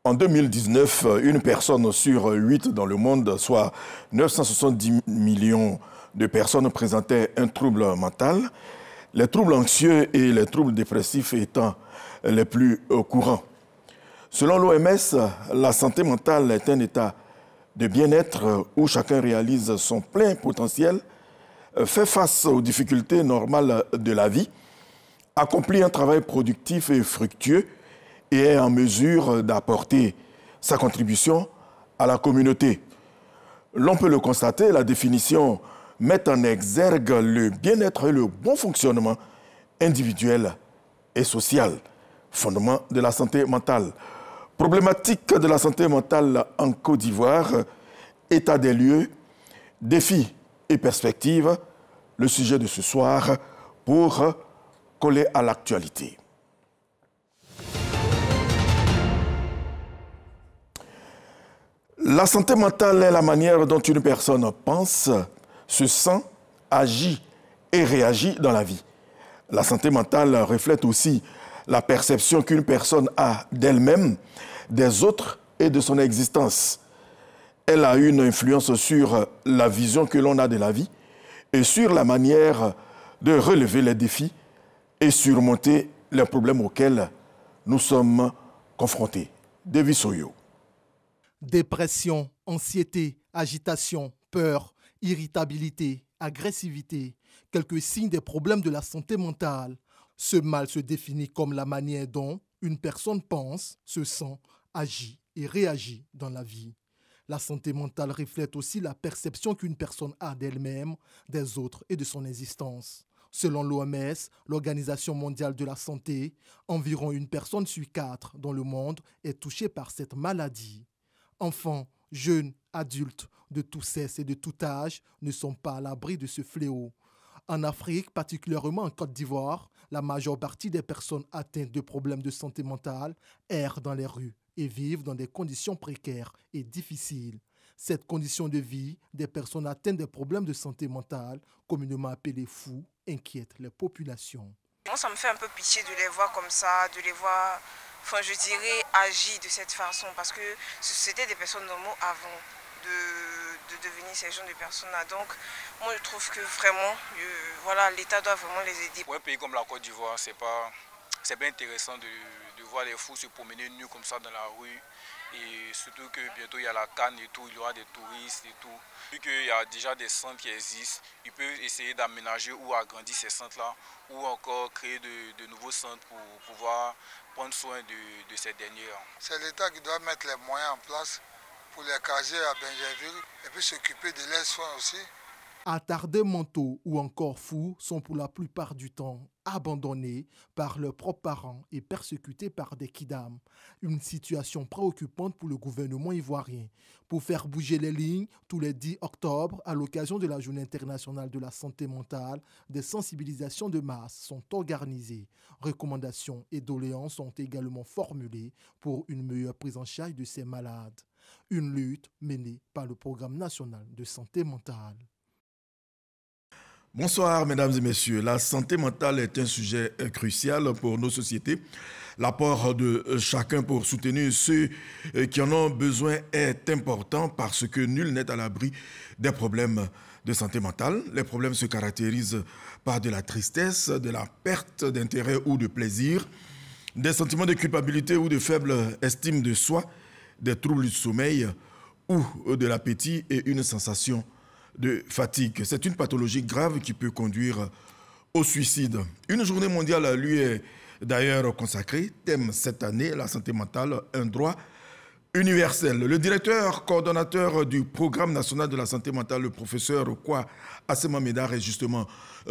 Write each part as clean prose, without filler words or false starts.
En 2019, une personne sur 8 dans le monde, soit 970 millions de personnes, présentaient un trouble mental, les troubles anxieux et les troubles dépressifs étant les plus courants. Selon l'OMS, la santé mentale est un état de bien-être où chacun réalise son plein potentiel, fait face aux difficultés normales de la vie, accomplit un travail productif et fructueux et est en mesure d'apporter sa contribution à la communauté. L'on peut le constater, la définition met en exergue le bien-être et le bon fonctionnement individuel et social, fondement de la santé mentale. Problématique de la santé mentale en Côte d'Ivoire, état des lieux, défis et perspectives, le sujet de ce soir pour coller à l'actualité. La santé mentale est la manière dont une personne pense, se sent, agit et réagit dans la vie. La santé mentale reflète aussi la perception qu'une personne a d'elle-même, des autres et de son existence. Elle a une influence sur la vision que l'on a de la vie et sur la manière de relever les défis et surmonter les problèmes auxquels nous sommes confrontés. David Soyo. Dépression, anxiété, agitation, peur, irritabilité, agressivité, quelques signes des problèmes de la santé mentale. Ce mal se définit comme la manière dont une personne pense, se sent, agit et réagit dans la vie. La santé mentale reflète aussi la perception qu'une personne a d'elle-même, des autres et de son existence. Selon l'OMS, l'Organisation mondiale de la santé, environ une personne sur 4 dans le monde est touchée par cette maladie. Enfants, jeunes, adultes, de tout sexe et de tout âge ne sont pas à l'abri de ce fléau. En Afrique, particulièrement en Côte d'Ivoire, la majeure partie des personnes atteintes de problèmes de santé mentale errent dans les rues et vivent dans des conditions précaires et difficiles. Cette condition de vie des personnes atteintes de problèmes de santé mentale, communément appelées fous, inquiète les populations. Moi, ça me fait un peu pitié de les voir comme ça, de les voir, je dirais, agir de cette façon, parce que c'était des personnes normales avant de devenir ces genres de personnes-là. Donc, moi, je trouve que vraiment, l'État doit vraiment les aider. Pour un pays comme la Côte d'Ivoire, c'est bien intéressant de voir les fous se promener nus comme ça dans la rue. Et surtout que bientôt il y a la CAN et tout, il y aura des touristes et tout. Vu qu'il y a déjà des centres qui existent, ils peuvent essayer d'aménager ou agrandir ces centres-là, ou encore créer de nouveaux centres pour pouvoir prendre soin de ces derniers. C'est l'État qui doit mettre les moyens en place pour les caser à Benjerville et puis s'occuper de leurs soins aussi. Attardés mentaux ou encore fous sont pour la plupart du temps abandonnés par leurs propres parents et persécutés par des kidams. Une situation préoccupante pour le gouvernement ivoirien. Pour faire bouger les lignes, tous les 10 octobre, à l'occasion de la Journée internationale de la santé mentale, des sensibilisations de masse sont organisées. Recommandations et doléances sont également formulées pour une meilleure prise en charge de ces malades. Une lutte menée par le Programme national de santé mentale. Bonsoir, mesdames et messieurs. La santé mentale est un sujet crucial pour nos sociétés. L'apport de chacun pour soutenir ceux qui en ont besoin est important parce que nul n'est à l'abri des problèmes de santé mentale. Les problèmes se caractérisent par de la tristesse, de la perte d'intérêt ou de plaisir, des sentiments de culpabilité ou de faible estime de soi, des troubles du sommeil ou de l'appétit et une sensation de fatigue. C'est une pathologie grave qui peut conduire au suicide. Une journée mondiale lui est d'ailleurs consacrée. Thème cette année, la santé mentale, un droit universel. Le directeur coordonnateur du Programme national de la santé mentale, le professeur Kwa Assema Médard, est justement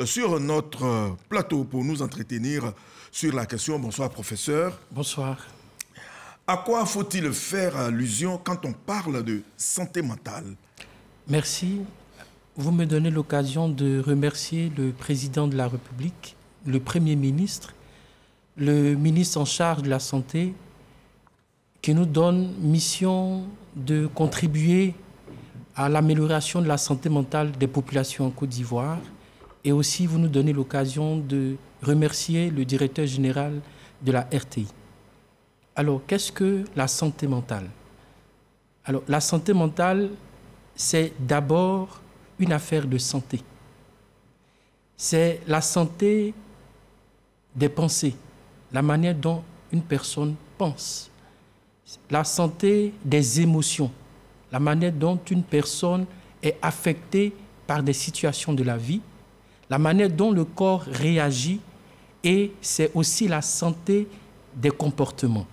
sur notre plateau pour nous entretenir sur la question. Bonsoir professeur. Bonsoir. À quoi faut-il faire allusion quand on parle de santé mentale? Merci. Vous me donnez l'occasion de remercier le président de la République, le Premier ministre, le ministre en charge de la Santé, qui nous donne mission de contribuer à l'amélioration de la santé mentale des populations en Côte d'Ivoire. Et aussi, vous nous donnez l'occasion de remercier le directeur général de la RTI. Alors, qu'est-ce que la santé mentale? Alors, la santé mentale, c'est d'abord une affaire de santé. C'est la santé des pensées, la manière dont une personne pense. La santé des émotions, la manière dont une personne est affectée par des situations de la vie, la manière dont le corps réagit, et c'est aussi la santé des comportements.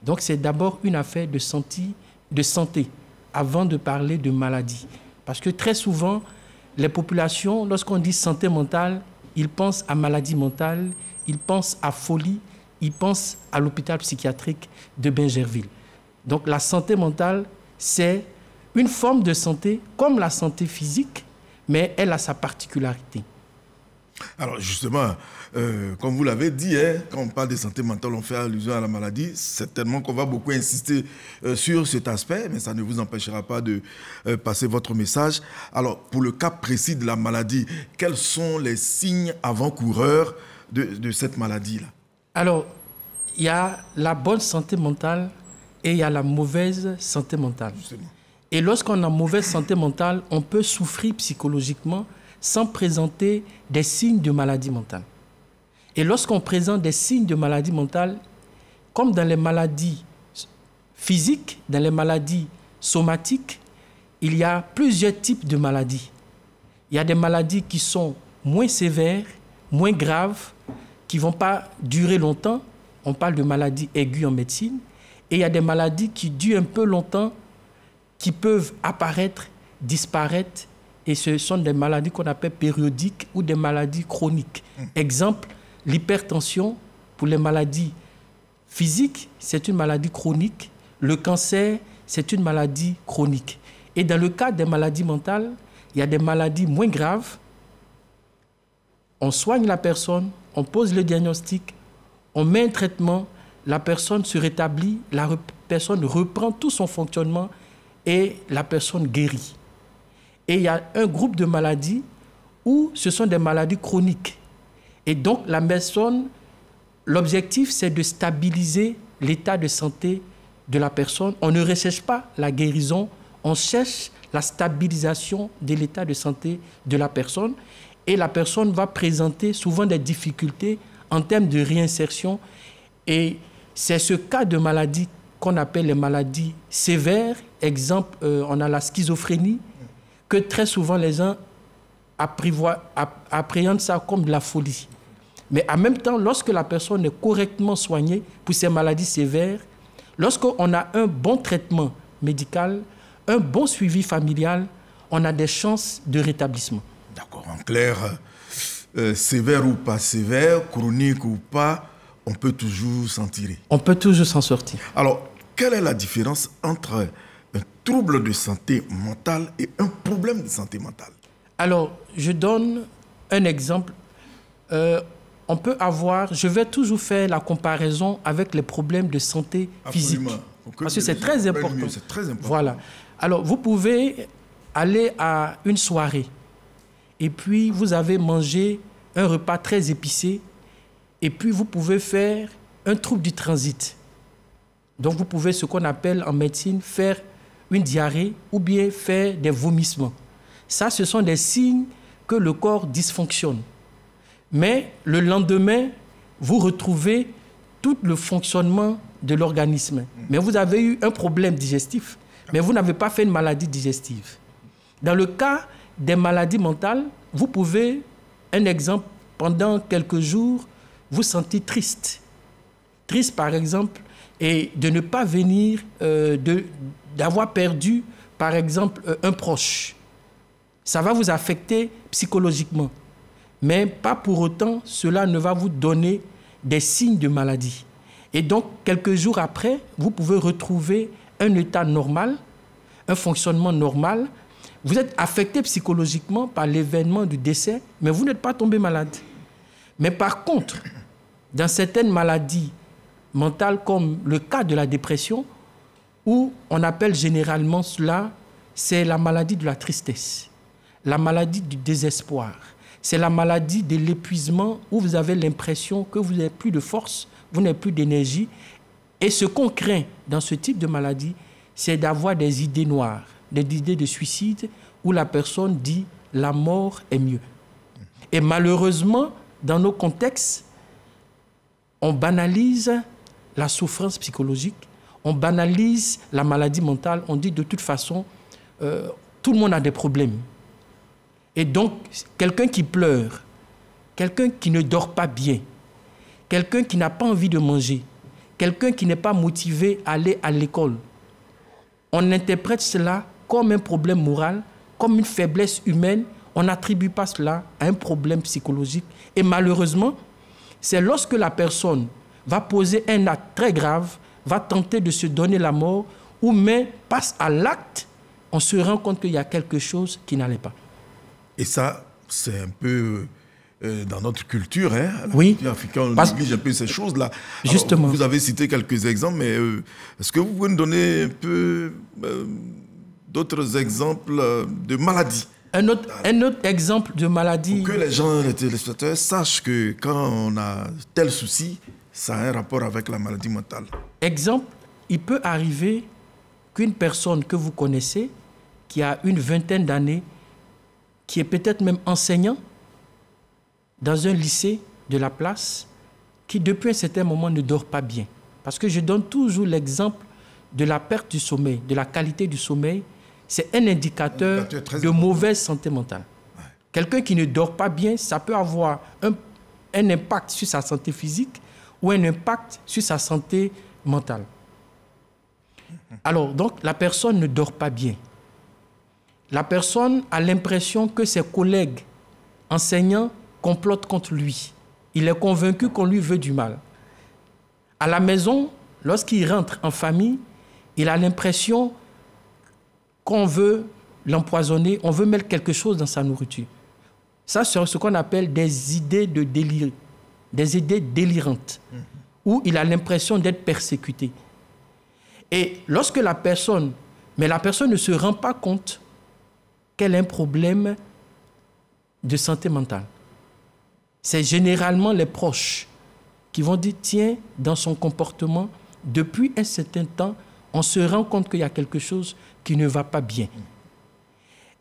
Donc c'est d'abord une affaire de santé avant de parler de maladie. Parce que très souvent, les populations, lorsqu'on dit santé mentale, ils pensent à maladie mentale, ils pensent à folie, ils pensent à l'hôpital psychiatrique de Bingerville. Donc la santé mentale, c'est une forme de santé comme la santé physique, mais elle a sa particularité. Alors justement, comme vous l'avez dit, quand on parle de santé mentale, on fait allusion à la maladie. Certainement qu'on va beaucoup insister sur cet aspect, mais ça ne vous empêchera pas de passer votre message. Alors, pour le cas précis de la maladie, quels sont les signes avant-coureurs de cette maladie-là? Alors, il y a la bonne santé mentale et il y a la mauvaise santé mentale. Justement. Et lorsqu'on a mauvaise santé mentale, on peut souffrir psychologiquement sans présenter des signes de maladie mentale. Et lorsqu'on présente des signes de maladie mentale, comme dans les maladies physiques, dans les maladies somatiques, il y a plusieurs types de maladies. Il y a des maladies qui sont moins sévères, moins graves, qui ne vont pas durer longtemps. On parle de maladies aiguës en médecine. Et il y a des maladies qui durent un peu longtemps, qui peuvent apparaître, disparaître. Et ce sont des maladies qu'on appelle périodiques ou des maladies chroniques. Exemple, l'hypertension, pour les maladies physiques, c'est une maladie chronique. Le cancer, c'est une maladie chronique. Et dans le cas des maladies mentales, il y a des maladies moins graves. On soigne la personne, on pose le diagnostic, on met un traitement, la personne se rétablit, la personne reprend tout son fonctionnement et la personne guérit. Et il y a un groupe de maladies où ce sont des maladies chroniques. Et donc, la personne, l'objectif, c'est de stabiliser l'état de santé de la personne. On ne recherche pas la guérison, on cherche la stabilisation de l'état de santé de la personne. Et la personne va présenter souvent des difficultés en termes de réinsertion. Et c'est ce cas de maladie qu'on appelle les maladies sévères. Exemple, on a la schizophrénie, que très souvent les gens appréhendent ça comme de la folie. Mais en même temps, lorsque la personne est correctement soignée pour ces maladies sévères, lorsqu'on a un bon traitement médical, un bon suivi familial, on a des chances de rétablissement. D'accord, en clair, sévère ou pas sévère, chronique ou pas, on peut toujours s'en tirer. On peut toujours s'en sortir. Alors, quelle est la différence entre un trouble de santé mentale et un problème de santé mentale? Alors, je donne un exemple. On peut avoir, je vais toujours faire la comparaison avec les problèmes de santé physique. Parce que c'est très important. C'est très important. Voilà. Alors, vous pouvez aller à une soirée et puis vous avez mangé un repas très épicé et puis vous pouvez faire un trouble du transit. Donc, vous pouvez, ce qu'on appelle en médecine, faire une diarrhée ou bien faire des vomissements. Ça, ce sont des signes que le corps dysfonctionne. Mais le lendemain, vous retrouvez tout le fonctionnement de l'organisme. Mais vous avez eu un problème digestif, mais vous n'avez pas fait une maladie digestive. Dans le cas des maladies mentales, vous pouvez, un exemple, pendant quelques jours, vous sentir triste. Triste, par exemple, et de ne pas venir, d'avoir perdu, par exemple, un proche. Ça va vous affecter psychologiquement. Mais pas pour autant, cela ne va vous donner des signes de maladie. Et donc, quelques jours après, vous pouvez retrouver un état normal, un fonctionnement normal. Vous êtes affecté psychologiquement par l'événement du décès, mais vous n'êtes pas tombé malade. Mais par contre, dans certaines maladies mentales, comme le cas de la dépression, où on appelle généralement cela, c'est la maladie de la tristesse, la maladie du désespoir. C'est la maladie de l'épuisement où vous avez l'impression que vous n'avez plus de force, vous n'avez plus d'énergie. Et ce qu'on craint dans ce type de maladie, c'est d'avoir des idées noires, des idées de suicide où la personne dit « la mort est mieux ». Et malheureusement, dans nos contextes, on banalise la souffrance psychologique, on banalise la maladie mentale, on dit de toute façon, tout le monde a des problèmes. Et donc, quelqu'un qui pleure, quelqu'un qui ne dort pas bien, quelqu'un qui n'a pas envie de manger, quelqu'un qui n'est pas motivé à aller à l'école, on interprète cela comme un problème moral, comme une faiblesse humaine. On n'attribue pas cela à un problème psychologique. Et malheureusement, c'est lorsque la personne va poser un acte très grave, va tenter de se donner la mort, ou même passe à l'acte, on se rend compte qu'il y a quelque chose qui n'allait pas. Et ça, c'est un peu dans notre culture, hein, la culture africaine, on néglige un peu ces choses-là. Justement. Alors, vous avez cité quelques exemples, mais est-ce que vous pouvez nous donner un peu d'autres exemples de maladies? Un autre exemple de maladie... Pour que les gens, les téléspectateurs, sachent que quand on a tel souci, ça a un rapport avec la maladie mentale. Exemple, il peut arriver qu'une personne que vous connaissez, qui a une vingtaine d'années, qui est peut-être même enseignant dans un lycée de la place, qui depuis un certain moment ne dort pas bien. Parce que je donne toujours l'exemple de la perte du sommeil, de la qualité du sommeil. C'est un indicateur de mauvaise santé mentale. Ouais. Quelqu'un qui ne dort pas bien, ça peut avoir un impact sur sa santé physique ou un impact sur sa santé mentale. Alors, donc, la personne ne dort pas bien. La personne a l'impression que ses collègues enseignants complotent contre lui. Il est convaincu qu'on lui veut du mal. À la maison, lorsqu'il rentre en famille, il a l'impression qu'on veut l'empoisonner, on veut mettre quelque chose dans sa nourriture. Ça, c'est ce qu'on appelle des idées de délire, des idées délirantes, où il a l'impression d'être persécuté. Et lorsque la personne ne se rend pas compte qu'elle a un problème de santé mentale. C'est généralement les proches qui vont dire, tiens, dans son comportement, depuis un certain temps, on se rend compte qu'il y a quelque chose qui ne va pas bien.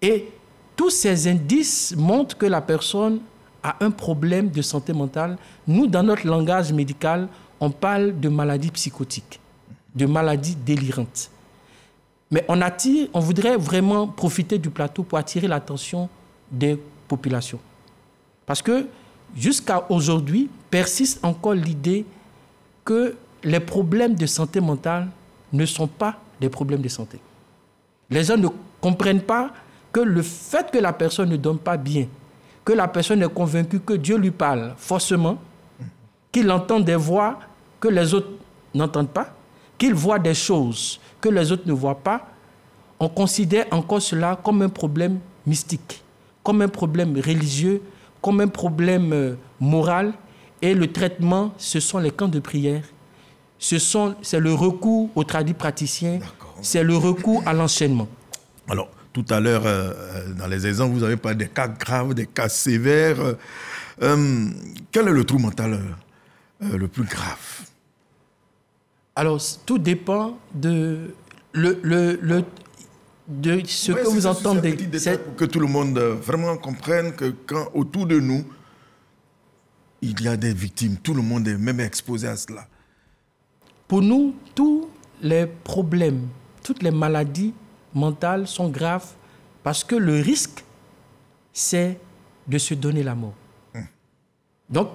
Et tous ces indices montrent que la personne a un problème de santé mentale. Nous, dans notre langage médical, on parle de maladie psychotique, de maladie délirante. Mais on voudrait vraiment profiter du plateau pour attirer l'attention des populations. Parce que jusqu'à aujourd'hui, persiste encore l'idée que les problèmes de santé mentale ne sont pas des problèmes de santé. Les gens ne comprennent pas que le fait que la personne ne donne pas bien, que la personne est convaincue que Dieu lui parle forcément, qu'il entend des voix que les autres n'entendent pas, qu'il voit des choses que les autres ne voient pas, on considère encore cela comme un problème mystique, comme un problème religieux, comme un problème moral. Et le traitement, ce sont les camps de prière. C'est le recours aux tradipraticiens, c'est le recours à l'enchaînement. Alors, tout à l'heure, dans les exemples, vous avez parlé des cas graves, des cas sévères. Quel est le trouble mental le plus grave? Alors, tout dépend de ce que vous entendez. Pour que tout le monde vraiment comprenne que quand autour de nous, il y a des victimes, tout le monde est même exposé à cela. Pour nous, tous les problèmes, toutes les maladies mentales sont graves parce que le risque, c'est de se donner la mort. Donc,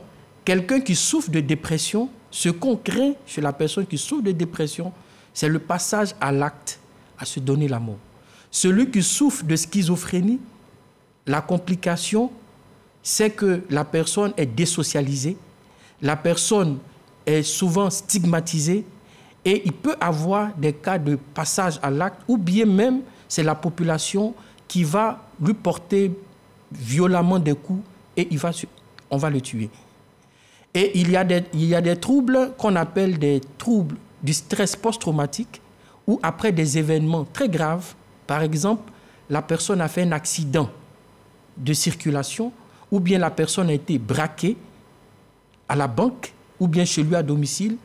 quelqu'un qui souffre de dépression, ce qu'on craint chez la personne qui souffre de dépression, c'est le passage à l'acte, à se donner la mort. Celui qui souffre de schizophrénie, la complication, c'est que la personne est désocialisée, la personne est souvent stigmatisée et il peut avoir des cas de passage à l'acte ou bien même c'est la population qui va lui porter violemment des coups et on va le tuer. Et il y a des troubles qu'on appelle des troubles du stress post-traumatique où après des événements très graves, par exemple, la personne a fait un accident de circulation ou bien la personne a été braquée à la banque ou bien chez lui à domicile.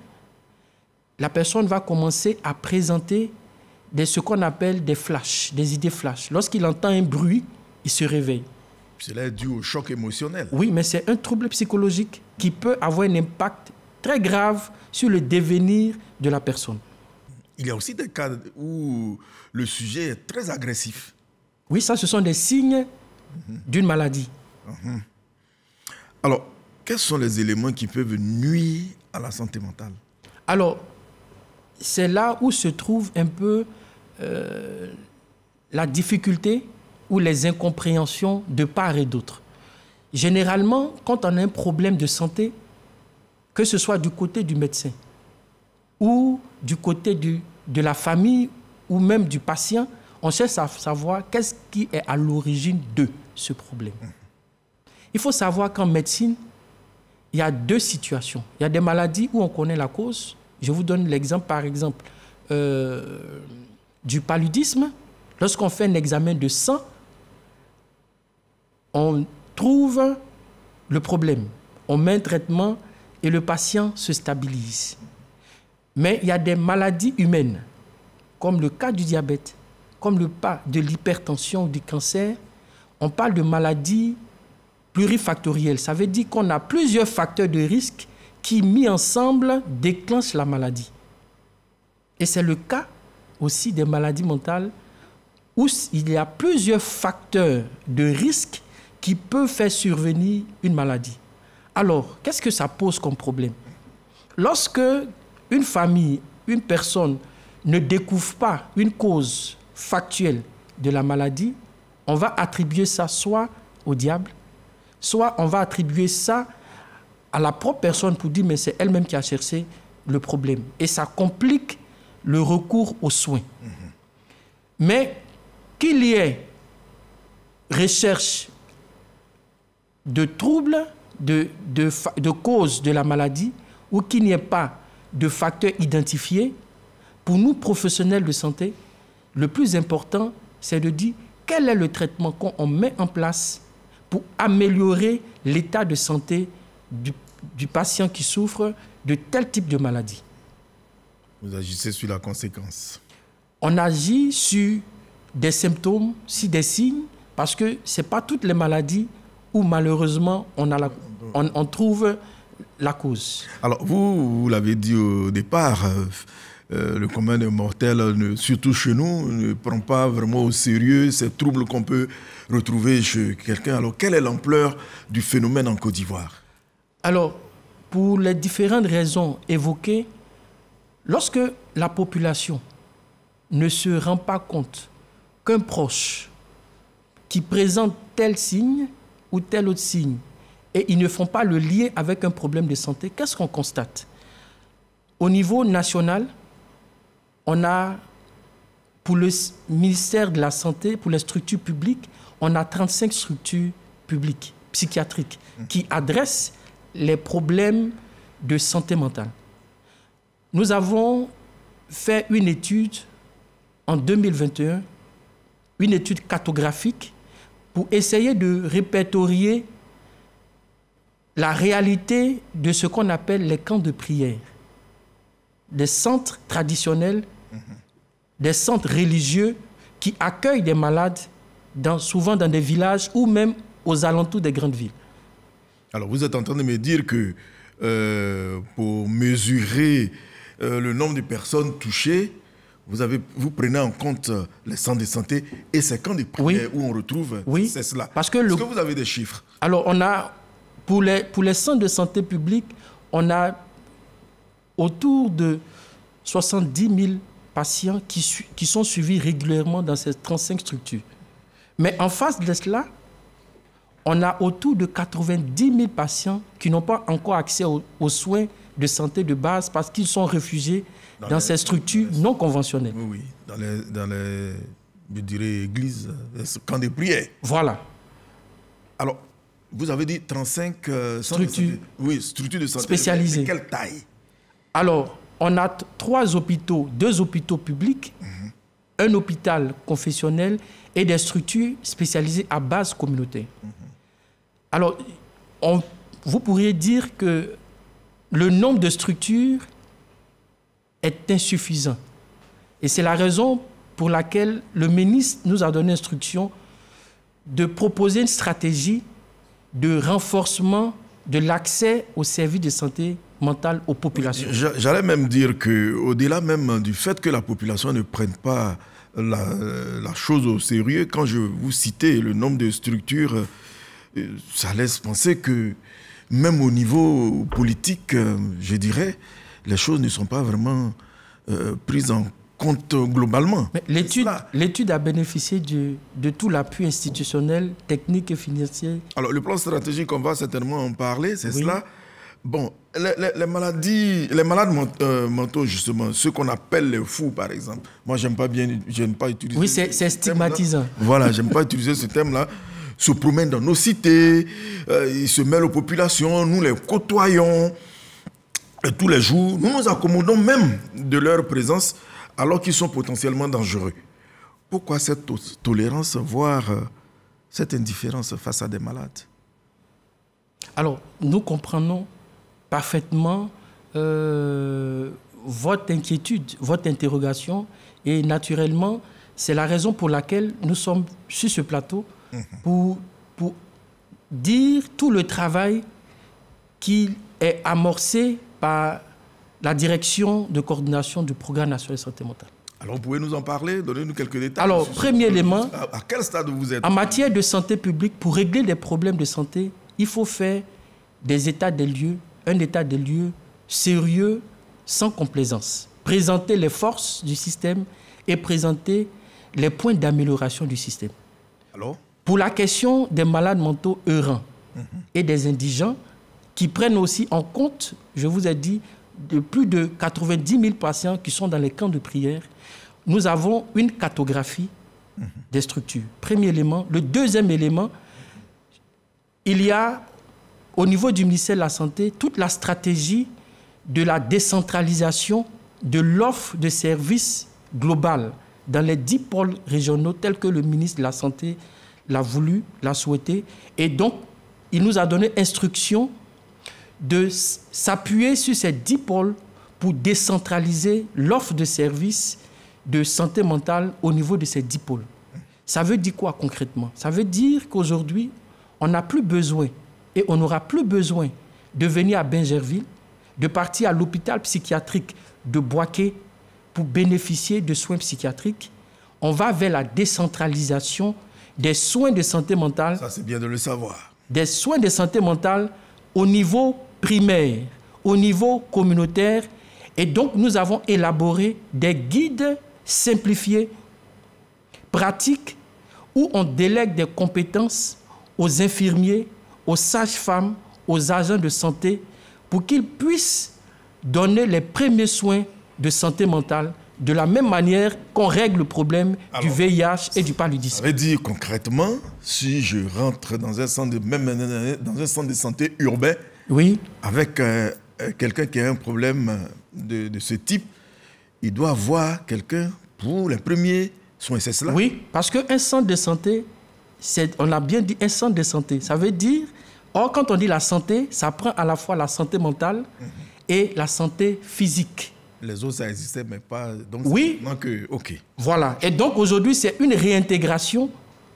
la personne va commencer à présenter ce qu'on appelle des flashs, des idées flash. Lorsqu'il entend un bruit, il se réveille. Cela est dû au choc émotionnel. Oui, mais c'est un trouble psychologique qui peut avoir un impact très grave sur le devenir de la personne. Il y a aussi des cas où le sujet est très agressif. Oui, ça, ce sont des signes d'une maladie. Alors, quels sont les éléments qui peuvent nuire à la santé mentale? Alors, c'est là où se trouve un peu la difficulté ou les incompréhensions de part et d'autre. Généralement, quand on a un problème de santé, que ce soit du côté du médecin ou du côté de la famille ou même du patient, on cherche à savoir qu'est-ce qui est à l'origine de ce problème. Il faut savoir qu'en médecine, il y a deux situations. Il y a des maladies où on connaît la cause. Je vous donne l'exemple, par exemple, du paludisme. Lorsqu'on fait un examen de sang, on trouve le problème. On met un traitement et le patient se stabilise. Mais il y a des maladies humaines, comme le cas du diabète, comme le cas de l'hypertension ou du cancer. On parle de maladies plurifactorielles. Ça veut dire qu'on a plusieurs facteurs de risque qui, mis ensemble, déclenchent la maladie. Et c'est le cas aussi des maladies mentales où il y a plusieurs facteurs de risque qui peuvent faire survenir une maladie. Alors, qu'est-ce que ça pose comme problème? Lorsque une famille, une personne ne découvre pas une cause factuelle de la maladie, on va attribuer ça soit au diable, soit on va attribuer ça à la propre personne pour dire mais c'est elle-même qui a cherché le problème. Et ça complique le recours aux soins. Mais qu'il y ait recherche de troubles, de causes de la maladie, ou qu'il n'y ait pas de facteurs identifiés, pour nous, professionnels de santé, le plus important, c'est de dire quel est le traitement qu'on met en place pour améliorer l'état de santé du patient qui souffre de tel type de maladie. Vous agissez sur la conséquence. On agit sur des symptômes, sur des signes, parce que ce n'est pas toutes les maladies où malheureusement on trouve la cause. Alors vous l'avez dit au départ, le commun des mortels, surtout chez nous, ne prend pas vraiment au sérieux ces troubles qu'on peut retrouver chez quelqu'un. Alors quelle est l'ampleur du phénomène en Côte d'Ivoire? Alors, pour les différentes raisons évoquées, lorsque la population ne se rend pas compte qu'un proche qui présente tel signe ou tel autre signe, et ils ne font pas le lien avec un problème de santé, qu'est-ce qu'on constate? Au niveau national, on a, pour le ministère de la Santé, pour les structures publiques, on a 35 structures publiques, psychiatriques, qui adressent les problèmes de santé mentale. Nous avons fait une étude en 2021, une étude cartographique, pour essayer de répertorier la réalité de ce qu'on appelle les camps de prière, des centres traditionnels, des centres religieux qui accueillent des malades, souvent dans des villages ou même aux alentours des grandes villes. Alors vous êtes en train de me dire que pour mesurer le nombre de personnes touchées, vous prenez en compte les centres de santé et ces camps de prière où on retrouve c'est cela. Parce que Est-ce que vous avez des chiffres? Alors on a, pour les centres de santé publics, on a autour de 70 000 patients qui sont suivis régulièrement dans ces 35 structures. Mais en face de cela, on a autour de 90 000 patients qui n'ont pas encore accès aux soins de santé de base parce qu'ils sont réfugiés dans ces structures non conventionnelles. Oui, dans les je dirais, églises, camps de prière. Voilà. Alors, vous avez dit 35 structures de santé spécialisées. De quelle taille? Alors, on a 2 hôpitaux publics, un hôpital confessionnel et des structures spécialisées à base communautaire. Alors, vous pourriez dire que le nombre de structures est insuffisant. Et c'est la raison pour laquelle le ministre nous a donné instruction de proposer une stratégie de renforcement de l'accès aux services de santé mentale aux populations. J'allais même dire qu'au-delà même du fait que la population ne prenne pas la chose au sérieux, quand je vous citais le nombre de structures, ça laisse penser que même au niveau politique, je dirais, les choses ne sont pas vraiment prises en compte globalement. L'étude a bénéficié de tout l'appui institutionnel, technique et financier. Alors, le plan stratégique, on va certainement en parler, c'est cela. Bon, les malades mentaux, justement, ceux qu'on appelle les fous, par exemple. Moi, j'aime pas utiliser... Oui, c'est stigmatisant. Voilà, j'aime pas utiliser ce thème-là. Se promènent dans nos cités, ils se mêlent aux populations, nous les côtoyons tous les jours. Nous nous accommodons même de leur présence alors qu'ils sont potentiellement dangereux. Pourquoi cette tolérance, voire cette indifférence face à des malades? Alors, nous comprenons parfaitement votre inquiétude, votre interrogation, et naturellement, c'est la raison pour laquelle nous sommes sur ce plateau pour dire tout le travail qui est amorcé par la direction de coordination du programme national de santé mentale. Alors, vous pouvez nous en parler, donnez-nous quelques détails. Alors, premier élément, à quel stade vous êtes? En matière de santé publique, pour régler les problèmes de santé, il faut faire des états des lieux, un état des lieux sérieux, sans complaisance. Présenter les forces du système et présenter les points d'amélioration du système. Alors? Pour la question des malades mentaux errants et des indigents, qui prennent aussi en compte, je vous ai dit, de plus de 90 000 patients qui sont dans les camps de prière, nous avons une cartographie des structures. Premier élément. Le deuxième élément, il y a, au niveau du ministère de la Santé, toute la stratégie de la décentralisation de l'offre de services globale dans les 10 pôles régionaux tels que le ministre de la Santé l'a voulu, l'a souhaité. Et donc, il nous a donné instruction de s'appuyer sur ces 10 pôles pour décentraliser l'offre de services de santé mentale au niveau de ces 10 pôles. Ça veut dire quoi concrètement? Ça veut dire qu'aujourd'hui, on n'a plus besoin et on n'aura plus besoin de venir à Bingerville, de partir à l'hôpital psychiatrique de Boaké pour bénéficier de soins psychiatriques. On va vers la décentralisation des soins de santé mentale. Ça, c'est bien de le savoir. Des soins de santé mentale au niveau primaire, au niveau communautaire. Et donc, nous avons élaboré des guides simplifiés, pratiques, où on délègue des compétences aux infirmiers, aux sages-femmes, aux agents de santé, pour qu'ils puissent donner les premiers soins de santé mentale de la même manière qu'on règle le problème du VIH et du paludisme. Ça veut dire concrètement, si je rentre dans un centre de santé urbain, oui, avec quelqu'un qui a un problème de ce type, il doit avoir quelqu'un pour les premiers soins, c'est cela? Oui, parce qu'un centre de santé, on a bien dit un centre de santé, ça veut dire, quand on dit la santé, ça prend à la fois la santé mentale et la santé physique. Les autres, ça existait, mais pas... Donc oui. OK. Voilà. Et donc, aujourd'hui, c'est une réintégration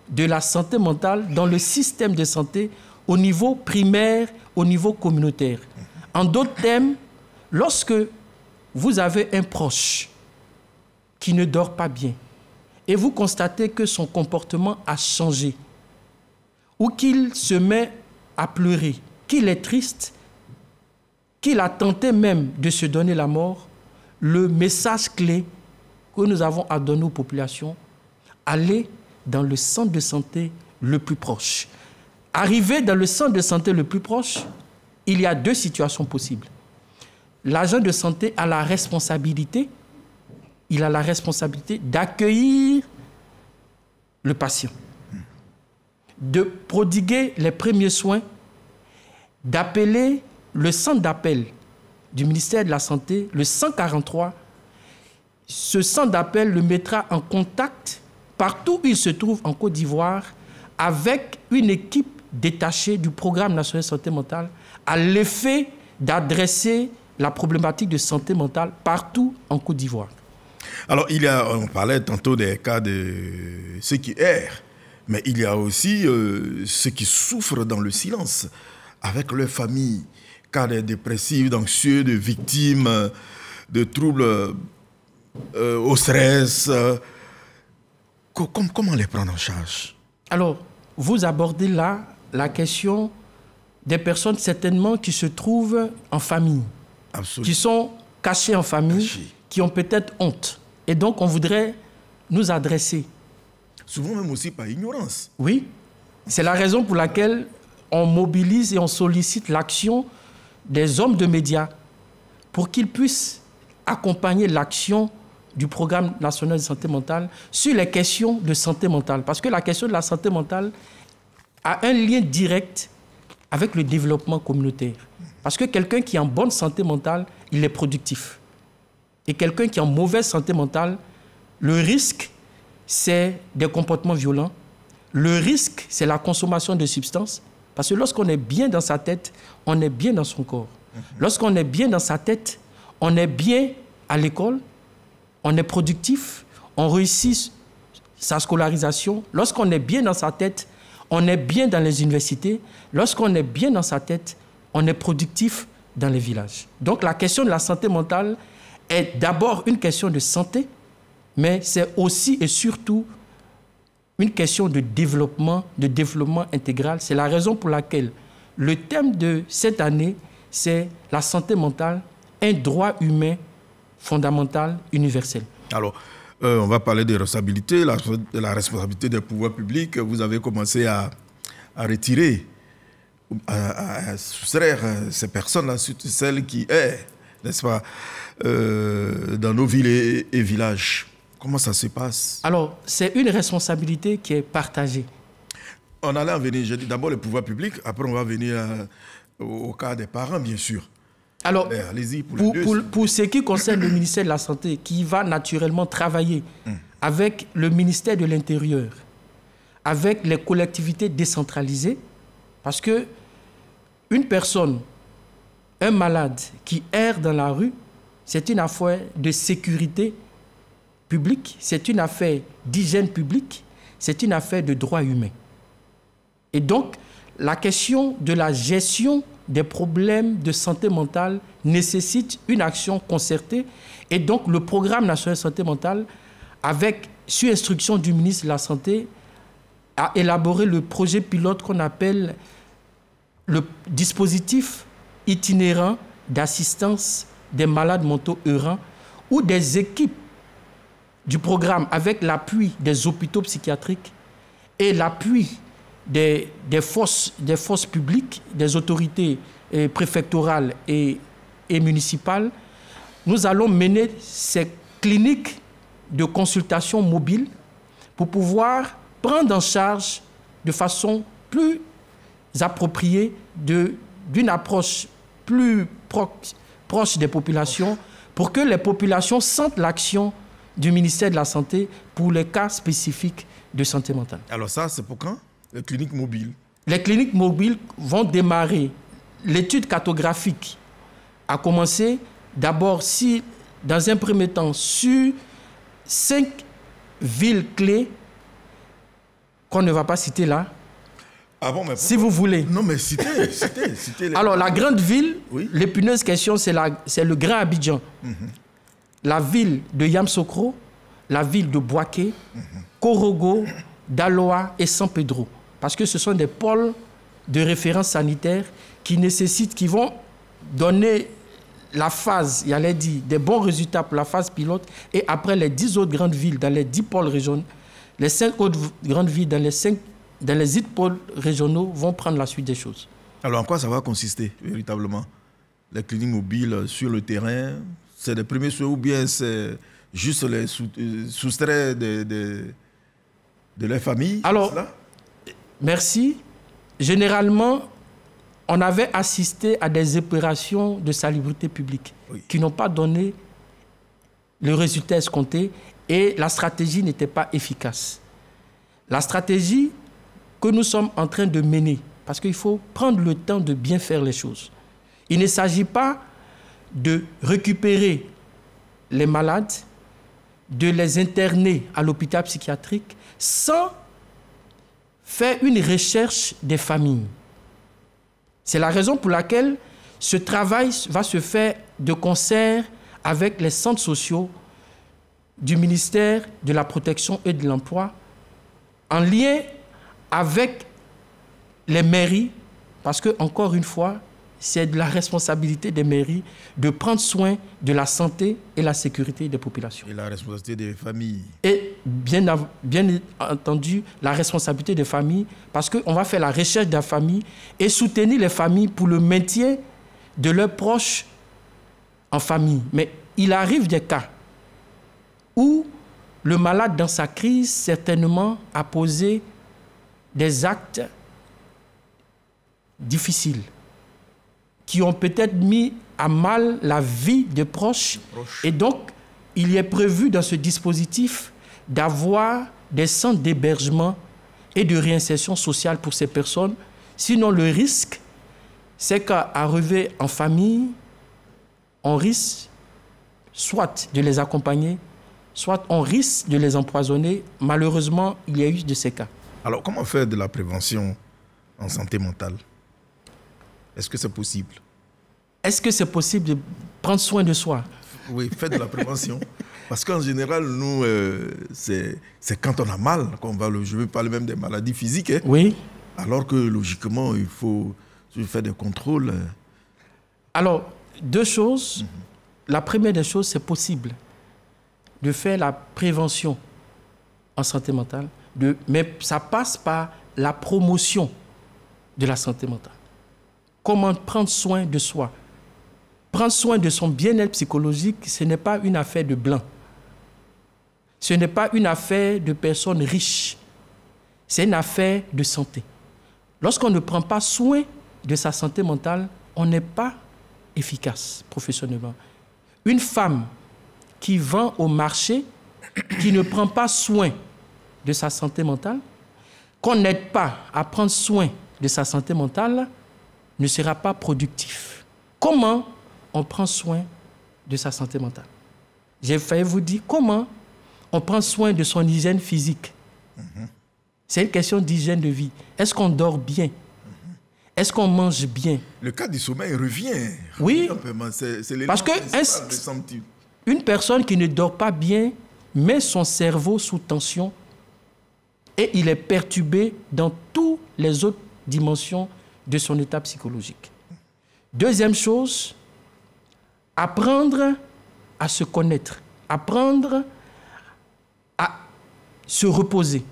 de la santé mentale dans le système de santé au niveau primaire, au niveau communautaire. En d'autres termes, lorsque vous avez un proche qui ne dort pas bien et vous constatez que son comportement a changé ou qu'il se met à pleurer, qu'il est triste, qu'il a tenté même de se donner la mort, le message clé que nous avons à donner aux populations, aller dans le centre de santé le plus proche. Arriver dans le centre de santé le plus proche, il y a 2 situations possibles. L'agent de santé a la responsabilité, d'accueillir le patient, de prodiguer les premiers soins, d'appeler le centre d'appel du ministère de la Santé, le 143. Ce centre d'appel le mettra en contact, partout où il se trouve en Côte d'Ivoire, avec une équipe détachée du programme national de santé mentale, à l'effet d'adresser la problématique de santé mentale partout en Côte d'Ivoire. Alors, on parlait tantôt des cas de ceux qui errent, mais il y a aussi ceux qui souffrent dans le silence, avec leur famille, cas de dépressifs, d'anxieux, de victimes, de troubles au stress. Comment les prendre en charge? Alors, vous abordez là la question des personnes certainement qui se trouvent en famille, Absolument. qui sont cachées en famille, qui ont peut-être honte. Et donc, on voudrait nous adresser. Souvent même aussi par ignorance. Oui, c'est la raison pour laquelle on mobilise et on sollicite l'action des hommes de médias pour qu'ils puissent accompagner l'action du Programme national de santé mentale sur les questions de santé mentale. Parce que la question de la santé mentale a un lien direct avec le développement communautaire. Parce que quelqu'un qui est en bonne santé mentale, il est productif. Et quelqu'un qui est en mauvaise santé mentale, le risque, c'est des comportements violents. Le risque, c'est la consommation de substances. Parce que lorsqu'on est bien dans sa tête, on est bien dans son corps. Lorsqu'on est bien dans sa tête, on est bien à l'école, on est productif, on réussit sa scolarisation. Lorsqu'on est bien dans sa tête, on est bien dans les universités. Lorsqu'on est bien dans sa tête, on est productif dans les villages. Donc la question de la santé mentale est d'abord une question de santé, mais c'est aussi et surtout une question de développement intégral. C'est la raison pour laquelle le thème de cette année, c'est la santé mentale, un droit humain fondamental, universel. Alors, on va parler de responsabilité, la responsabilité des pouvoirs publics. Vous avez commencé à retirer, à soustraire ces personnes-là, surtout celles qui sont, n'est-ce pas, dans nos villes et villages. Comment ça se passe? Alors, c'est une responsabilité qui est partagée. On allait en venir, j'ai dit d'abord les pouvoirs publics, après on va venir au cas des parents, bien sûr. Alors, allez-y pour ce qui concerne le ministère de la Santé, qui va naturellement travailler avec le ministère de l'Intérieur, avec les collectivités décentralisées, parce que une personne, un malade qui erre dans la rue, c'est une affaire de sécurité publique, c'est une affaire d'hygiène publique, c'est une affaire de droits humains. Et donc, la question de la gestion des problèmes de santé mentale nécessite une action concertée. Et donc, le Programme national de santé mentale, sur instruction du ministre de la Santé, a élaboré le projet pilote qu'on appelle le dispositif itinérant d'assistance des malades mentaux errants, où des équipes du programme, avec l'appui des hôpitaux psychiatriques et l'appui des forces publiques, des autorités préfectorales et municipales, nous allons mener ces cliniques de consultation mobile pour pouvoir prendre en charge de façon plus appropriée d'une approche plus proche des populations, pour que les populations sentent l'action du ministère de la Santé pour les cas spécifiques de santé mentale. Alors ça, c'est pour quand? Les cliniques mobiles. Les cliniques mobiles vont démarrer. L'étude cartographique a commencé d'abord, dans un premier temps, sur 5 villes clés qu'on ne va pas citer là. Ah bon, mais si vous voulez. Non, mais citez les... Alors, la grande ville, oui. L'épineuse question, c'est le Grand Abidjan. La ville de Yamoussoukro, la ville de Bouaké, Korogo, Daloa et San Pedro. Parce que ce sont des pôles de référence sanitaire qui vont donner la phase, il allait dire, des bons résultats pour la phase pilote. Et après, les 10 autres grandes villes dans les 10 pôles régionaux, les 5 autres grandes villes dans les 10 pôles régionaux vont prendre la suite des choses. Alors, en quoi ça va consister, véritablement? Les cliniques mobiles sur le terrain, c'est les premiers soins ou bien c'est juste les soustraits de leur famille? Alors, merci. Généralement, on avait assisté à des opérations de salubrité publique qui n'ont pas donné le résultat escompté et la stratégie n'était pas efficace. La stratégie que nous sommes en train de mener, parce qu'il faut prendre le temps de bien faire les choses. Il ne s'agit pas de récupérer les malades, de les interner à l'hôpital psychiatrique sans faire une recherche des familles. C'est la raison pour laquelle ce travail va se faire de concert avec les centres sociaux du ministère de la Protection et de l'Emploi, en lien avec les mairies, parce que, encore une fois, c'est de la responsabilité des mairies de prendre soin de la santé et la sécurité des populations. Et la responsabilité des familles. Et bien entendu, la responsabilité des familles, parce qu'on va faire la recherche de la famille et soutenir les familles pour le maintien de leurs proches en famille. Mais il arrive des cas où le malade, dans sa crise, certainement a posé des actes difficiles qui ont peut-être mis à mal la vie des proches. Et donc, il est prévu dans ce dispositif d'avoir des centres d'hébergement et de réinsertion sociale pour ces personnes. Sinon, le risque, c'est qu'à arriver en famille, on risque soit de les accompagner, soit on risque de les empoisonner. Malheureusement, il y a eu de ces cas. Alors, comment faire de la prévention en santé mentale? Est-ce que c'est possible? Est-ce que c'est possible de prendre soin de soi? Oui, faites de la prévention. Parce qu'en général, nous, c'est quand on a mal qu'on va... Je veux parler même des maladies physiques. Hein, oui. Alors que, logiquement, il faut faire des contrôles. Alors, deux choses. La première des choses, c'est possible de faire la prévention en santé mentale, mais ça passe par la promotion de la santé mentale. Comment prendre soin de soi? Prendre soin de son bien-être psychologique, ce n'est pas une affaire de blancs. Ce n'est pas une affaire de personnes riches. C'est une affaire de santé. Lorsqu'on ne prend pas soin de sa santé mentale, on n'est pas efficace professionnellement. Une femme qui vend au marché, qui ne prend pas soin de sa santé mentale, qu'on n'aide pas à prendre soin de sa santé mentale, ne sera pas productif. Comment on prend soin de sa santé mentale? J'ai failli vous dire comment on prend soin de son hygiène physique. C'est une question d'hygiène de vie. Est-ce qu'on dort bien? Est-ce qu'on mange bien? Le cas du sommeil revient. Oui, c'est parce que une personne qui ne dort pas bien met son cerveau sous tension et il est perturbé dans toutes les autres dimensions de son état psychologique. Deuxième chose, apprendre à se connaître, apprendre à se reposer,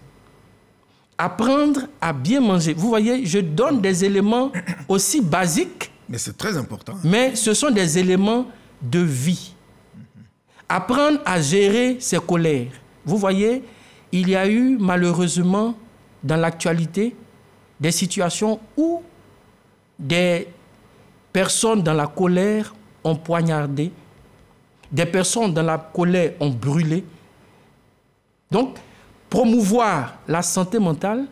apprendre à bien manger. Vous voyez, je donne des éléments aussi basiques. Mais c'est très important. Mais ce sont des éléments de vie. Apprendre à gérer ses colères. Vous voyez, il y a eu malheureusement dans l'actualité des situations où des personnes dans la colère ont poignardé, des personnes dans la colère ont brûlé. Donc, promouvoir la santé mentale,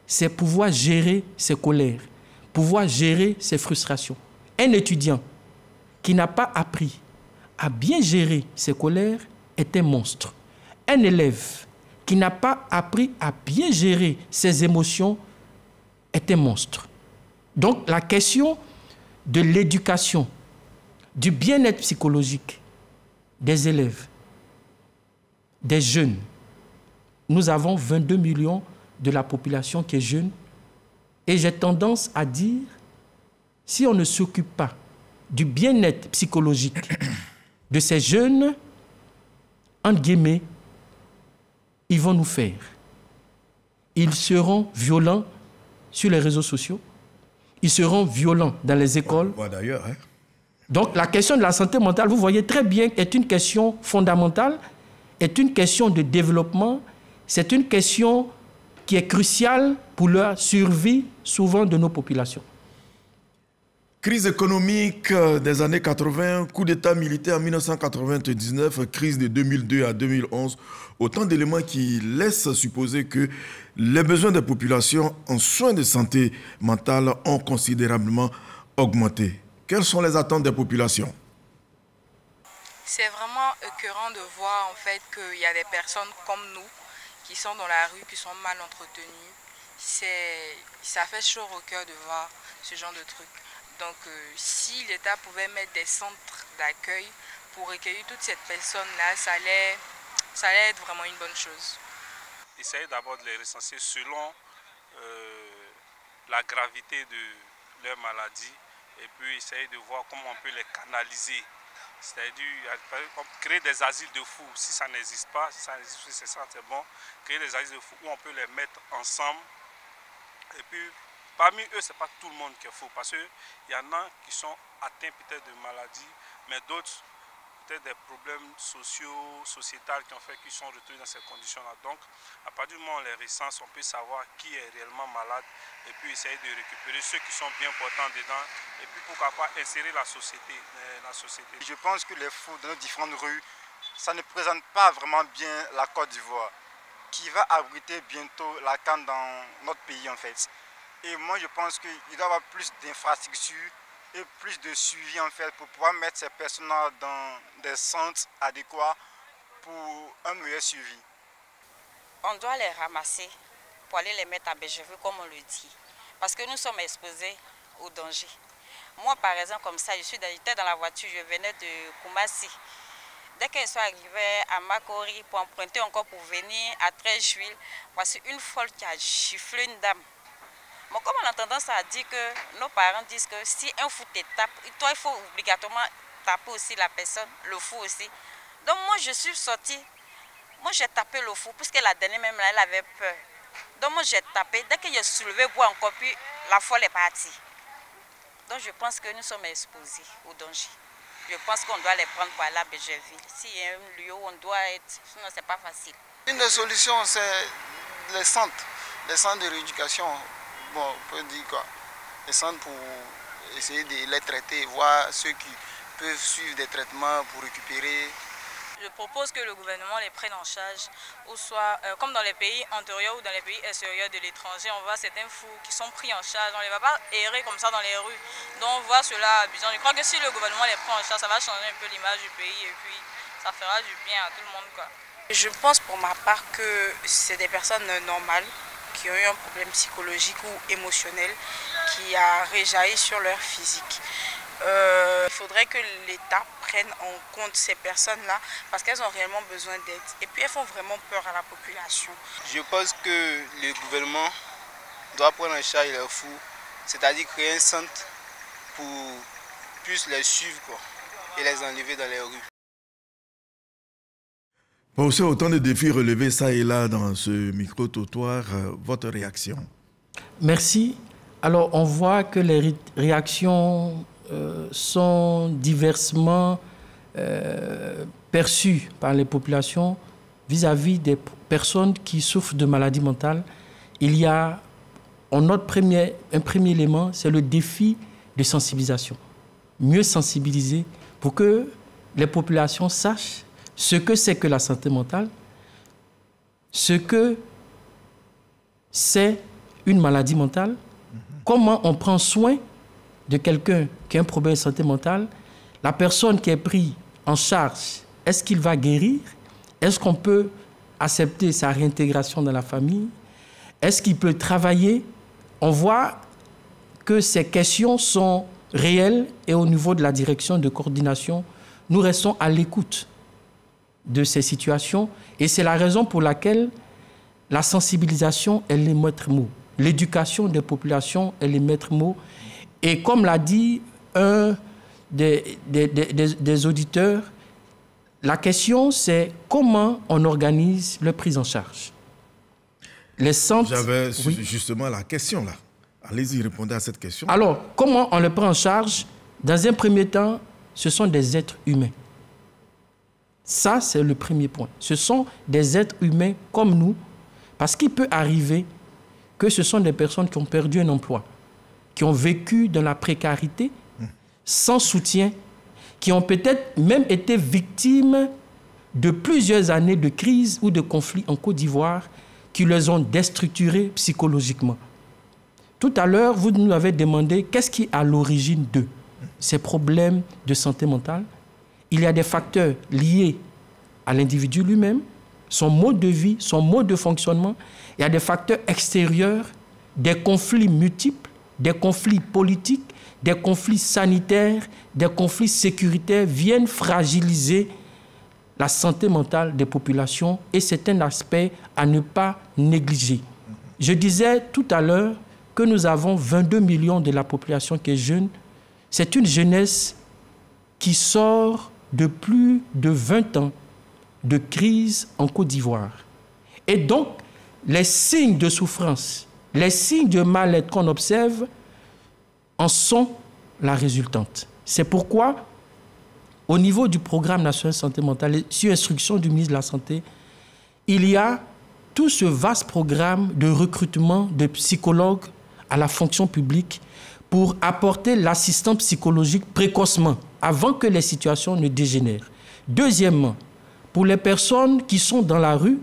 c'est pouvoir gérer ses colères, pouvoir gérer ses frustrations. Un étudiant qui n'a pas appris à bien gérer ses colères est un monstre. Un élève qui n'a pas appris à bien gérer ses émotions est un monstre. Donc, la question de l'éducation, du bien-être psychologique des élèves, des jeunes. Nous avons 22 millions de la population qui est jeune. Et j'ai tendance à dire, si on ne s'occupe pas du bien-être psychologique de ces jeunes, entre guillemets, ils vont nous faire. Ils seront violents sur les réseaux sociaux. Ils seront violents dans les écoles. D'ailleurs, hein. Donc, la question de la santé mentale, vous voyez très bien, est une question fondamentale, est une question de développement, c'est une question qui est cruciale pour la survie, souvent, de nos populations. Crise économique des années 80, coup d'État militaire en 1999, crise de 2002 à 2011, autant d'éléments qui laissent supposer que les besoins des populations en soins de santé mentale ont considérablement augmenté. Quelles sont les attentes des populations? C'est vraiment écœurant de voir en fait qu'il y a des personnes comme nous qui sont dans la rue, qui sont mal entretenues. Ça fait chaud au cœur de voir ce genre de truc. Donc si l'État pouvait mettre des centres d'accueil pour recueillir toutes ces personnes-là, ça allait être vraiment une bonne chose. Essayer d'abord de les recenser selon la gravité de leur maladie et puis essayer de voir comment on peut les canaliser. C'est-à-dire créer des asiles de fous, si ça n'existe pas, si ça existe, c'est ça, c'est bon. Créer des asiles de fous où on peut les mettre ensemble. Et puis, parmi eux, ce n'est pas tout le monde qui est fou, parce qu'il y en a qui sont atteints peut-être de maladies, mais d'autres, peut-être des problèmes sociaux, sociétals qui ont fait qu'ils sont retrouvés dans ces conditions-là. Donc, à partir du moment où on les recense, on peut savoir qui est réellement malade et puis essayer de récupérer ceux qui sont bien portants dedans et puis pourquoi pas insérer la société. Je pense que les fous dans nos différentes rues, ça ne présente pas vraiment bien la Côte d'Ivoire, qui va abriter bientôt la CAN dans notre pays en fait. Et moi je pense qu'il doit y avoir plus d'infrastructures et plus de suivi en fait pour pouvoir mettre ces personnes-là dans des centres adéquats pour un meilleur suivi. On doit les ramasser pour aller les mettre à Béjéville comme on le dit. Parce que nous sommes exposés au danger. Moi par exemple comme ça, j'étais dans la voiture, je venais de Koumassi. Dès qu'elle soit arrivée à Makori pour emprunter encore pour venir à 13 juillet, voici une folle qui a giflé une dame. Bon, comme on a tendance à dire que nos parents disent que si un fou te tape, toi il faut obligatoirement taper aussi la personne, le fou aussi. Donc moi je suis sortie, moi j'ai tapé le fou, puisque la dernière même là, elle avait peur. Donc moi j'ai tapé, dès que j'ai soulevé bois encore, puis la folle est partie. Donc je pense que nous sommes exposés au danger. Je pense qu'on doit les prendre pour aller à Béjéville. S'il y a un lieu où on doit être, sinon c'est pas facile. Une des solutions, c'est les centres de rééducation. Bon, on peut dire quoi? Les centres pour essayer de les traiter, voir ceux qui peuvent suivre des traitements pour récupérer. Je propose que le gouvernement les prenne en charge, ou soit comme dans les pays antérieurs ou dans les pays extérieurs de l'étranger, on voit certains fous qui sont pris en charge, on ne les va pas errer comme ça dans les rues. Donc on voit cela abusant. Je crois que si le gouvernement les prend en charge, ça va changer un peu l'image du pays et puis ça fera du bien à tout le monde, quoi. Je pense pour ma part que c'est des personnes normales qui ont eu un problème psychologique ou émotionnel qui a réjailli sur leur physique. Il faudrait que l'État prenne en compte ces personnes-là parce qu'elles ont réellement besoin d'aide. Et puis elles font vraiment peur à la population. Je pense que le gouvernement doit prendre en charge les fous, c'est-à-dire créer un centre pour plus les suivre quoi, et les enlever dans les rues. Bon, c'est autant de défis relevés ça et là dans ce micro-trottoir. Votre réaction? Merci. Alors on voit que les réactions sont diversement perçues par les populations vis-à-vis des personnes qui souffrent de maladies mentales. Il y a un premier élément, c'est le défi de sensibilisation. Mieux sensibiliser pour que les populations sachent ce que c'est que la santé mentale, ce que c'est une maladie mentale, comment on prend soin de quelqu'un qui a un problème de santé mentale, la personne qui est prise en charge, est-ce qu'il va guérir? Est-ce qu'on peut accepter sa réintégration dans la famille? Est-ce qu'il peut travailler? On voit que ces questions sont réelles et au niveau de la direction de coordination, nous restons à l'écoute de ces situations et c'est la raison pour laquelle la sensibilisation est le maître mot. L'éducation des populations est le maître mot. Et comme l'a dit un des auditeurs, la question c'est comment on organise la prise en charge. Les centres... J'avais justement la question là. Allez-y, répondez à cette question. Alors, comment on les prend en charge? Dans un premier temps, ce sont des êtres humains. Ça, c'est le premier point. Ce sont des êtres humains comme nous, parce qu'il peut arriver que ce sont des personnes qui ont perdu un emploi, qui ont vécu dans la précarité, sans soutien, qui ont peut-être même été victimes de plusieurs années de crise ou de conflits en Côte d'Ivoire qui les ont déstructurés psychologiquement. Tout à l'heure, vous nous avez demandé qu'est-ce qui est à l'origine de ces problèmes de santé mentale. il y a des facteurs liés à l'individu lui-même, son mode de vie, son mode de fonctionnement. Il y a des facteurs extérieurs, des conflits multiples, des conflits politiques, des conflits sanitaires, des conflits sécuritaires viennent fragiliser la santé mentale des populations et c'est un aspect à ne pas négliger. Je disais tout à l'heure que nous avons 22 millions de la population qui est jeune. C'est une jeunesse qui sort de plus de 20 ans de crise en Côte d'Ivoire. Et donc, les signes de souffrance, les signes de mal-être qu'on observe en sont la résultante. C'est pourquoi, au niveau du programme national de santé mentale, sur instruction du ministre de la Santé, il y a tout ce vaste programme de recrutement de psychologues à la fonction publique pour apporter l'assistance psychologique précocement, avant que les situations ne dégénèrent. Deuxièmement, pour les personnes qui sont dans la rue,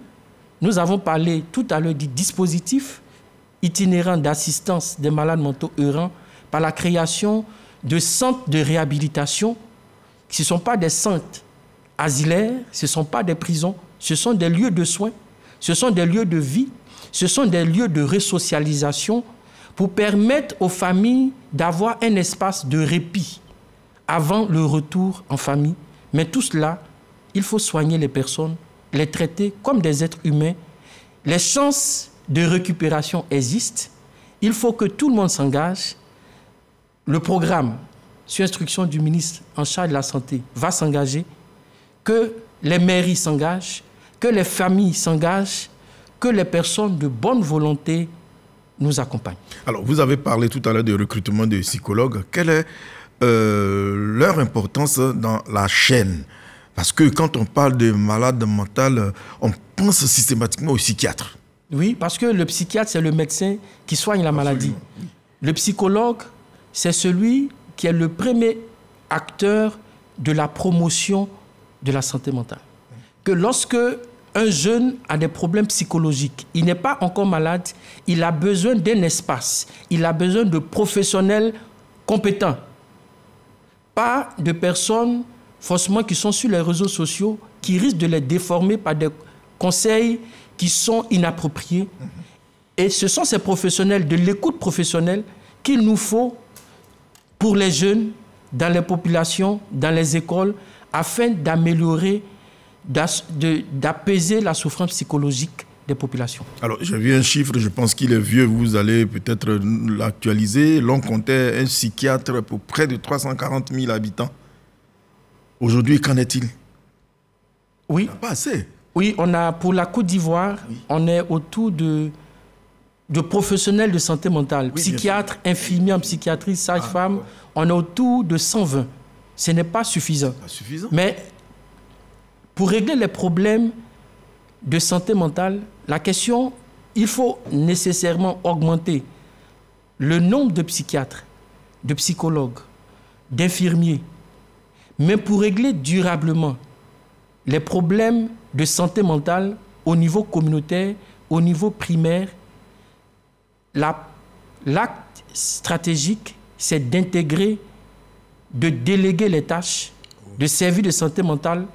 nous avons parlé tout à l'heure du dispositif itinérant d'assistance des malades mentaux errants par la création de centres de réhabilitation. Ce ne sont pas des centres asilaires, ce ne sont pas des prisons, ce sont des lieux de soins, ce sont des lieux de vie, ce sont des lieux de resocialisation pour permettre aux familles d'avoir un espace de répit avant le retour en famille. Mais tout cela, il faut soigner les personnes, les traiter comme des êtres humains. Les chances de récupération existent. Il faut que tout le monde s'engage. Le programme, sur instruction du ministre en charge de la Santé, va s'engager, que les mairies s'engagent, que les familles s'engagent, que les personnes de bonne volonté nous accompagnent. Alors, vous avez parlé tout à l'heure de recrutement de psychologues. Quelle est leur importance dans la chaîne? Parce que quand on parle de malade mental, on pense systématiquement au psychiatre. Oui, parce que le psychiatre, c'est le médecin qui soigne la maladie. Le psychologue, c'est celui qui est le premier acteur de la promotion de la santé mentale. Que lorsque un jeune a des problèmes psychologiques, il n'est pas encore malade, il a besoin d'un espace, il a besoin de professionnels compétents. Pas de personnes forcément qui sont sur les réseaux sociaux, qui risquent de les déformer par des conseils qui sont inappropriés. Et ce sont ces professionnels, de l'écoute professionnelle, qu'il nous faut pour les jeunes, dans les populations, dans les écoles, afin d'améliorer, d'apaiser la souffrance psychologique des populations. Alors, j'ai vu un chiffre, je pense qu'il est vieux, vous allez peut-être l'actualiser. L'on comptait un psychiatre pour près de 340 000 habitants. Aujourd'hui, qu'en est-il? Oui. Pas assez. Oui, on a, pour la Côte d'Ivoire, on est autour de professionnels de santé mentale, psychiatres, infirmiers en psychiatrie, sages-femmes, on est autour de 120. Ce n'est pas suffisant. Pas suffisant. Mais pour régler les problèmes de santé mentale, la question, il faut nécessairement augmenter le nombre de psychiatres, de psychologues, d'infirmiers. Mais pour régler durablement les problèmes de santé mentale au niveau communautaire, au niveau primaire, l'acte stratégique, c'est d'intégrer, de déléguer les tâches de services de santé mentale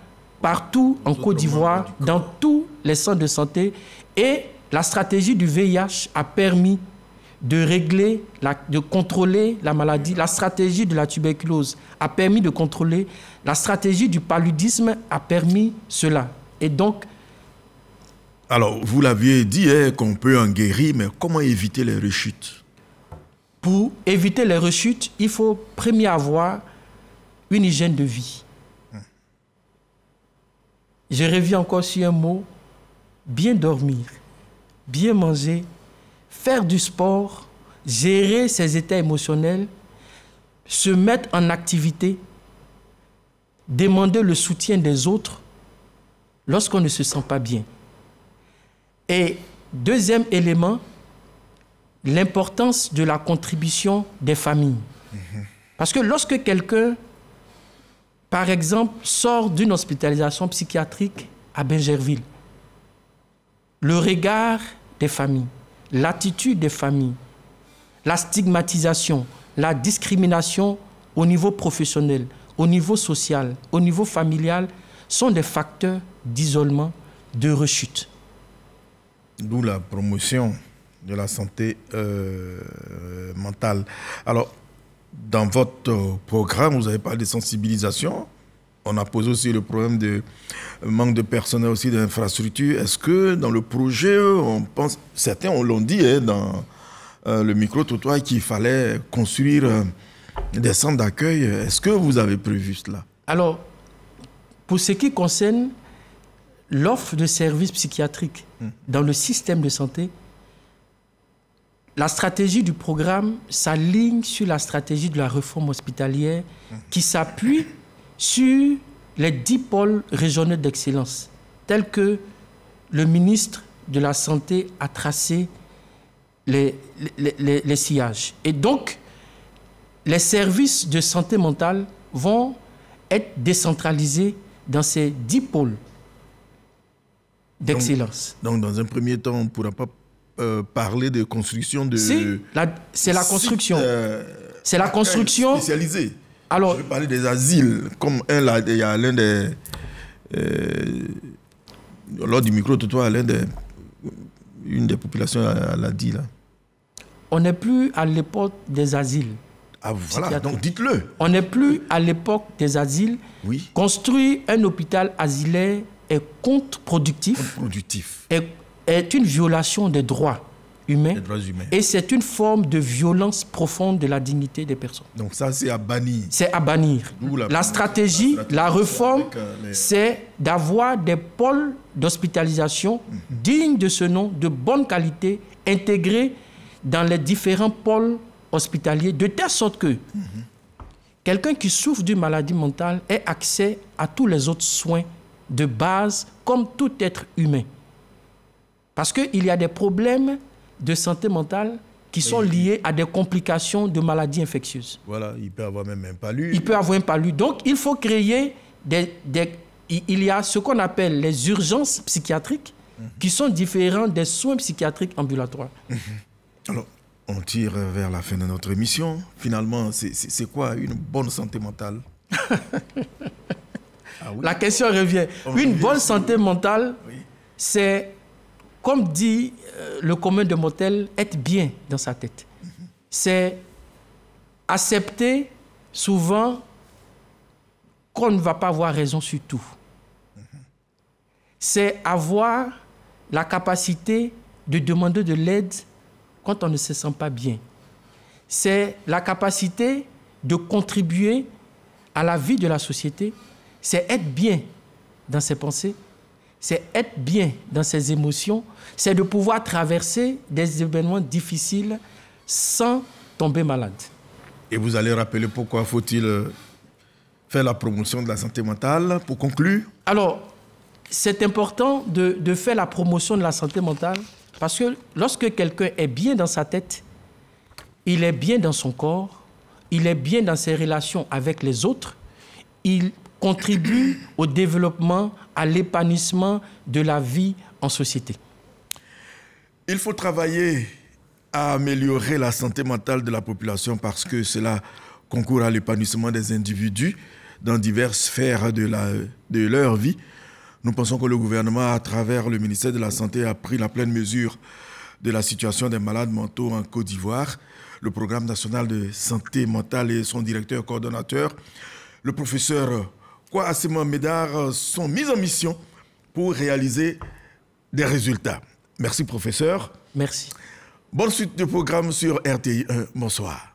partout en Côte d'Ivoire, dans tous les centres de santé. Et la stratégie du VIH a permis de régler, de contrôler la maladie. La stratégie de la tuberculose a permis de contrôler. La stratégie du paludisme a permis cela. Et donc... Alors, vous l'aviez dit qu'on peut en guérir, mais comment éviter les rechutes? Pour éviter les rechutes, il faut premièrement avoir une hygiène de vie. Je reviens encore sur un mot, bien dormir, bien manger, faire du sport, gérer ses états émotionnels, se mettre en activité, demander le soutien des autres lorsqu'on ne se sent pas bien. Et deuxième élément, l'importance de la contribution des familles. Parce que lorsque quelqu'un, par exemple, sort d'une hospitalisation psychiatrique à Bingerville, le regard des familles, l'attitude des familles, la stigmatisation, la discrimination au niveau professionnel au niveau social, au niveau familial, sont des facteurs d'isolement, de rechute. D'où la promotion de la santé mentale. Alors, dans votre programme, vous avez parlé de sensibilisation. On a posé aussi le problème de manque de personnel, aussi d'infrastructures. Est-ce que dans le projet, on pense, certains l'ont dit dans le micro-trottoir, qu'il fallait construire des centres d'accueil. Est-ce que vous avez prévu cela? Alors, pour ce qui concerne l'offre de services psychiatriques dans le système de santé, la stratégie du programme s'aligne sur la stratégie de la réforme hospitalière qui s'appuie sur les 10 pôles régionaux d'excellence, tels que le ministre de la Santé a tracé les sillages. Et donc, les services de santé mentale vont être décentralisés dans ces 10 pôles d'excellence. Donc, dans un premier temps, on ne pourra pas parler de construction de... C'est la construction. C'est la construction... Spécialisée. Alors, je vais parler des asiles. Comme il y a l'un des... lors du micro-trottoir, une des populations l'a dit là. On n'est plus à l'époque des asiles. Ah voilà, donc dites-le. On n'est plus à l'époque des asiles. Oui. Construire un hôpital asilaire est contre-productif. Contre-productif. Est une violation des droits humains. Des droits humains. Et c'est une forme de violence profonde de la dignité des personnes. Donc ça, c'est à bannir. C'est à bannir. La stratégie, la réforme, c'est d'avoir des pôles d'hospitalisation dignes de ce nom, de bonne qualité, intégrés dans les différents pôles hospitaliers, de telle sorte que quelqu'un qui souffre d'une maladie mentale ait accès à tous les autres soins de base, comme tout être humain. Parce qu'il y a des problèmes de santé mentale qui sont liés à des complications de maladies infectieuses. Voilà, il peut avoir même un palu. Il peut avoir un palu. Donc, il faut créer il y a ce qu'on appelle les urgences psychiatriques qui sont différentes des soins psychiatriques ambulatoires. Alors, on tire vers la fin de notre émission. Finalement, c'est quoi une bonne santé mentale? Ah oui. La question revient. Une bonne santé mentale, c'est, comme dit le commun des mortels, être bien dans sa tête. C'est accepter souvent qu'on ne va pas avoir raison sur tout. C'est avoir la capacité de demander de l'aide quand on ne se sent pas bien. C'est la capacité de contribuer à la vie de la société. C'est être bien dans ses pensées. C'est être bien dans ses émotions. C'est de pouvoir traverser des événements difficiles sans tomber malade. Et vous allez rappeler pourquoi faut-il faire la promotion de la santé mentale pour conclure? Alors, c'est important de faire la promotion de la santé mentale parce que lorsque quelqu'un est bien dans sa tête, il est bien dans son corps, il est bien dans ses relations avec les autres, il contribue au développement, à l'épanouissement de la vie en société. Il faut travailler à améliorer la santé mentale de la population parce que cela concourt à l'épanouissement des individus dans diverses sphères de leur vie. Nous pensons que le gouvernement, à travers le ministère de la Santé, a pris la pleine mesure de la situation des malades mentaux en Côte d'Ivoire. Le programme national de santé mentale et son directeur coordonnateur, le professeur Kwasima Médard, sont mis en mission pour réaliser des résultats. Merci, professeur. Merci. Bonne suite de programme sur RTI 1. Bonsoir.